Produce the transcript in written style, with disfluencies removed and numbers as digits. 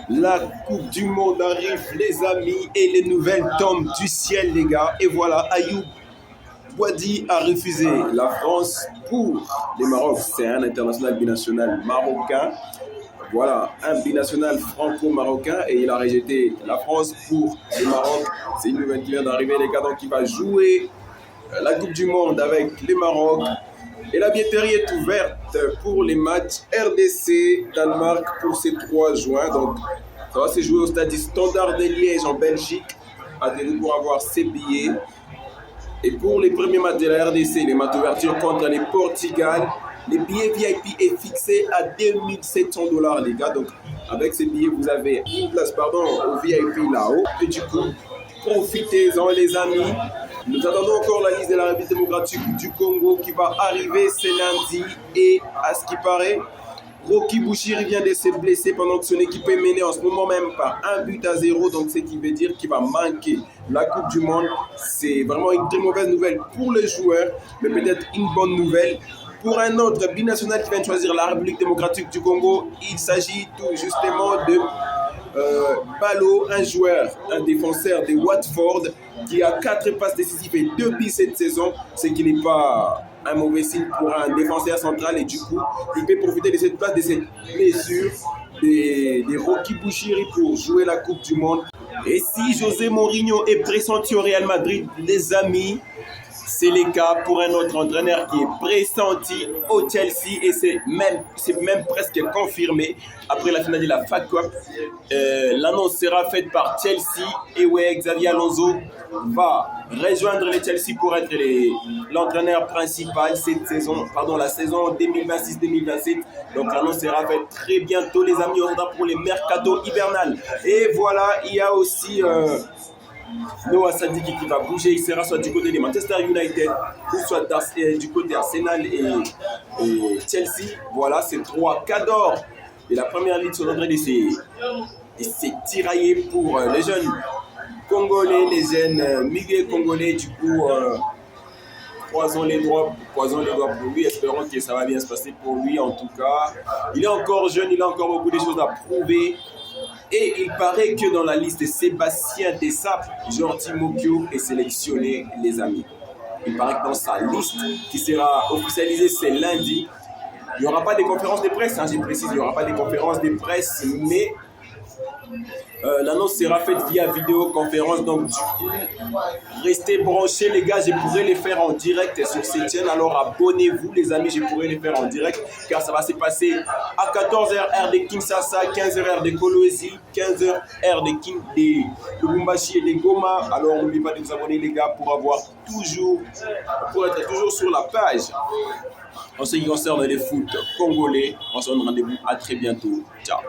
La Coupe du Monde arrive, les amis, et les nouvelles tombent du ciel, les gars. Et voilà, Ayoub Boadi a refusé la France pour les Maroc. C'est un international binational marocain. Voilà, un binational franco-marocain et il a rejeté la France pour le Maroc. C'est une nouvelle qui vient d'arriver, les gars, donc il va jouer la Coupe du Monde avec les Maroc. Et la billetterie est ouverte pour les matchs RDC-Danemark pour ces 3 juin. Donc, ça va se jouer au stade Standard de Liège en Belgique. Attendez pour avoir ses billets. Et pour les premiers matchs de la RDC, les matchs d'ouverture contre les Portugal, les billets VIP est fixé à 2700 $, les gars. Donc, avec ces billets, vous avez une place au VIP là-haut. Et du coup, profitez-en, les amis. Nous attendons encore la liste de la République démocratique du Congo qui va arriver ce lundi. Et à ce qui paraît, Rocky Bouchiri vient de se blesser pendant que son équipe est menée en ce moment même par 1-0. Donc, ce qui veut dire qu'il va manquer la Coupe du Monde. C'est vraiment une très mauvaise nouvelle pour les joueurs, mais peut-être une bonne nouvelle pour un autre binational qui vient de choisir la République démocratique du Congo. Il s'agit tout justement de Balo, un joueur, un défenseur de Watford qui a 4 passes décisives et 2 buts cette saison, ce qui n'est pas un mauvais signe pour un défenseur central, et du coup il peut profiter de cette place, de cette blessure de Rocky Bouchiri pour jouer la Coupe du Monde. Et si José Mourinho est pressenti au Real Madrid, les amis, c'est le cas pour un autre entraîneur qui est pressenti au Chelsea, et c'est même presque confirmé après la finale de la FA Cup. L'annonce sera faite par Chelsea, et ouais, Xabi Alonso va rejoindre les Chelsea pour être l'entraîneur principal cette saison, la saison 2026-2027. Donc l'annonce sera faite très bientôt, les amis. On sera pour les mercato hivernales. Et voilà, il y a aussi Noah Sadiki qui va bouger. Il sera soit du côté de Manchester United ou soit du côté Arsenal et Chelsea. Voilà, c'est 3 cadors de la première ligue sont en train de se tirailler pour les jeunes congolais, les jeunes milieux congolais. Du coup, croisons les doigts pour lui. Espérons que ça va bien se passer pour lui. En tout cas, il est encore jeune, il a encore beaucoup de choses à prouver. Et il paraît que dans la liste, Sébastien Dessap, Jordi Mokyo est sélectionné, les amis. Il paraît que dans sa liste, qui sera officialisée ce lundi, il n'y aura pas de conférence de presse, je précise, il n'y aura pas de conférence de presse, mais l'annonce sera faite via vidéoconférence. Donc du coup, restez branchés, les gars, je pourrai les faire en direct sur cette chaîne. Alors abonnez-vous, les amis, je pourrai les faire en direct, car ça va se passer à 14h heure de Kinshasa, 15h heure de Kolwezi, 15h heure de Lubumbashi et de Goma. Alors n'oubliez pas de vous abonner, les gars, pour être toujours sur la page. En ce qui concerne les foot congolais, on se donne rendez-vous à très bientôt. Ciao.